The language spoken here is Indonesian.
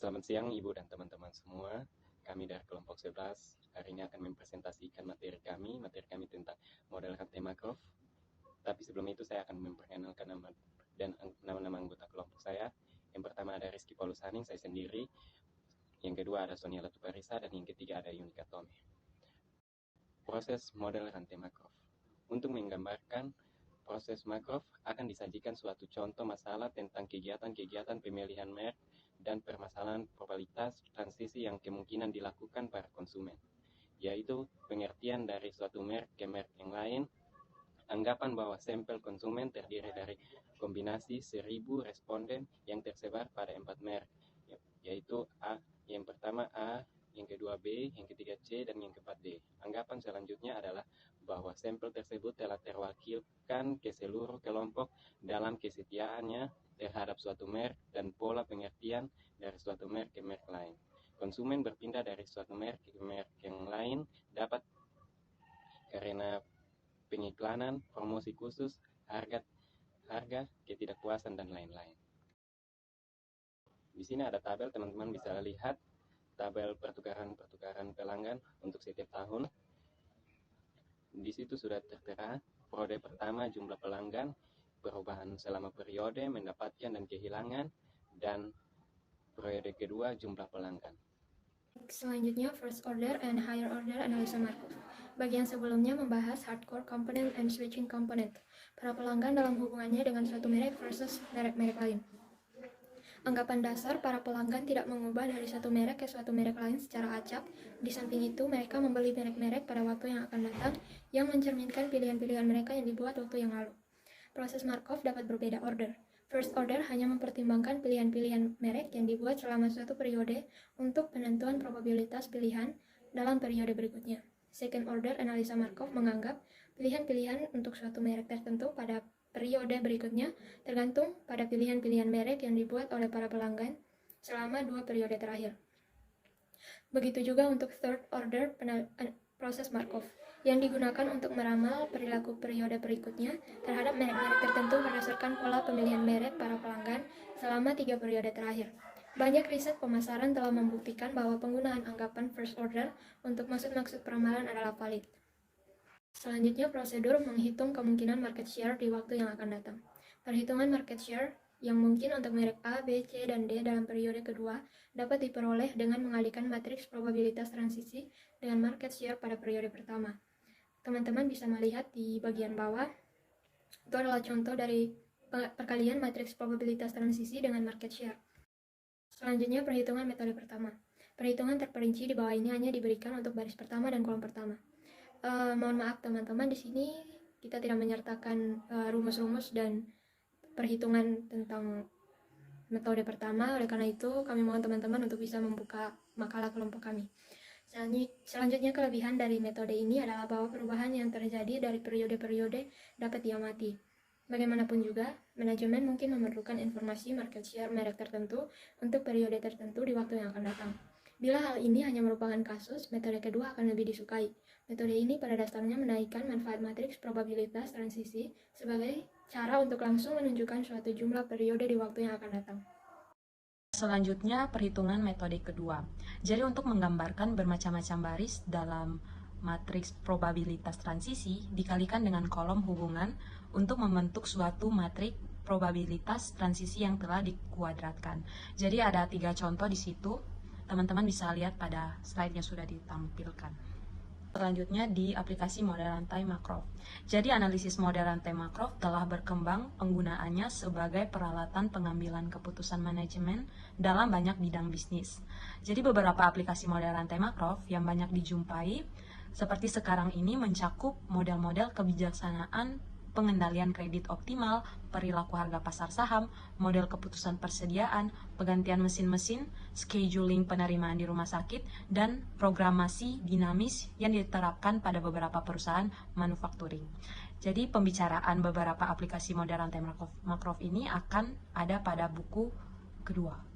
Selamat siang Ibu dan teman-teman semua. Kami dari kelompok 11 hari ini akan mempresentasikan materi kami tentang model rantai makro. Tapi sebelum itu saya akan memperkenalkan nama-nama anggota kelompok saya. Yang pertama ada Rizky Paulus Haning, saya sendiri. Yang kedua ada Sonia Latuparisa, dan yang ketiga ada Yunika Tome. Proses model rantai makro. Untuk menggambarkan proses makro akan disajikan suatu contoh masalah tentang kegiatan-kegiatan pemilihan merek dan permasalahan probabilitas transisi yang kemungkinan dilakukan para konsumen, yaitu pengertian dari suatu merek ke merek yang lain, anggapan bahwa sampel konsumen terdiri dari kombinasi 1000 responden yang tersebar pada 4 merek, yaitu A, yang pertama A, yang kedua B, yang ketiga C, dan yang keempat D. Anggapan selanjutnya adalah bahwa sampel tersebut telah terwakilkan ke seluruh kelompok dalam kesetiaannya terhadap suatu merek dan pola pengertian dari suatu merek ke merek lain. Konsumen berpindah dari suatu merek ke merek yang lain dapat karena pengiklanan, promosi khusus, harga, ketidakpuasan, dan lain-lain. Di sini ada tabel, teman-teman bisa lihat tabel pertukaran pelanggan untuk setiap tahun. Di situ sudah tertera periode pertama jumlah pelanggan, perubahan selama periode, mendapatkan dan kehilangan, dan periode kedua jumlah pelanggan. Selanjutnya, first order and higher order analisa Markov. Bagian sebelumnya membahas hardcore component and switching component, para pelanggan dalam hubungannya dengan suatu merek versus merek-merek lain. Anggapan dasar, para pelanggan tidak mengubah dari satu merek ke suatu merek lain secara acak. Di samping itu, mereka membeli merek-merek pada waktu yang akan datang yang mencerminkan pilihan-pilihan mereka yang dibuat waktu yang lalu. Proses Markov dapat berbeda order. First order hanya mempertimbangkan pilihan-pilihan merek yang dibuat selama suatu periode untuk penentuan probabilitas pilihan dalam periode berikutnya. Second order analisa Markov menganggap pilihan-pilihan untuk suatu merek tertentu pada periode berikutnya tergantung pada pilihan-pilihan merek yang dibuat oleh para pelanggan selama 2 periode terakhir. Begitu juga untuk third order proses Markov yang digunakan untuk meramal perilaku periode berikutnya terhadap merek-merek tertentu berdasarkan pola pemilihan merek para pelanggan selama 3 periode terakhir. Banyak riset pemasaran telah membuktikan bahwa penggunaan anggapan first order untuk maksud-maksud peramalan adalah valid. Selanjutnya, prosedur menghitung kemungkinan market share di waktu yang akan datang. Perhitungan market share yang mungkin untuk merek A, B, C, dan D dalam periode kedua dapat diperoleh dengan mengalihkan matriks probabilitas transisi dengan market share pada periode pertama. Teman-teman bisa melihat di bagian bawah, itu adalah contoh dari perkalian matriks probabilitas transisi dengan market share. Selanjutnya, perhitungan metode pertama. Perhitungan terperinci di bawah ini hanya diberikan untuk baris pertama dan kolom pertama. Mohon maaf teman-teman, di sini kita tidak menyertakan rumus-rumus dan perhitungan tentang metode pertama. Oleh karena itu, kami mohon teman-teman untuk bisa membuka makalah kelompok kami. Selanjutnya, kelebihan dari metode ini adalah bahwa perubahan yang terjadi dari periode-periode dapat diamati. Bagaimanapun juga, manajemen mungkin memerlukan informasi market share merek tertentu untuk periode tertentu di waktu yang akan datang. Bila hal ini hanya merupakan kasus, metode kedua akan lebih disukai. Metode ini pada dasarnya menaikkan manfaat matriks probabilitas transisi sebagai cara untuk langsung menunjukkan suatu jumlah periode di waktu yang akan datang. Selanjutnya, perhitungan metode kedua. Jadi untuk menggambarkan bermacam-macam baris dalam matriks probabilitas transisi dikalikan dengan kolom hubungan untuk membentuk suatu matriks probabilitas transisi yang telah dikuadratkan. Jadi ada 3 contoh di situ. Teman-teman bisa lihat pada slide-nya sudah ditampilkan. Selanjutnya di aplikasi model rantai Markov. Jadi analisis model rantai Markov telah berkembang penggunaannya sebagai peralatan pengambilan keputusan manajemen dalam banyak bidang bisnis. Jadi beberapa aplikasi model rantai Markov yang banyak dijumpai seperti sekarang ini mencakup model-model kebijaksanaan pengendalian kredit optimal, perilaku harga pasar saham, model keputusan persediaan, penggantian mesin-mesin, scheduling penerimaan di rumah sakit, dan programasi dinamis yang diterapkan pada beberapa perusahaan manufacturing. Jadi pembicaraan beberapa aplikasi model rantai Markov ini akan ada pada buku kedua.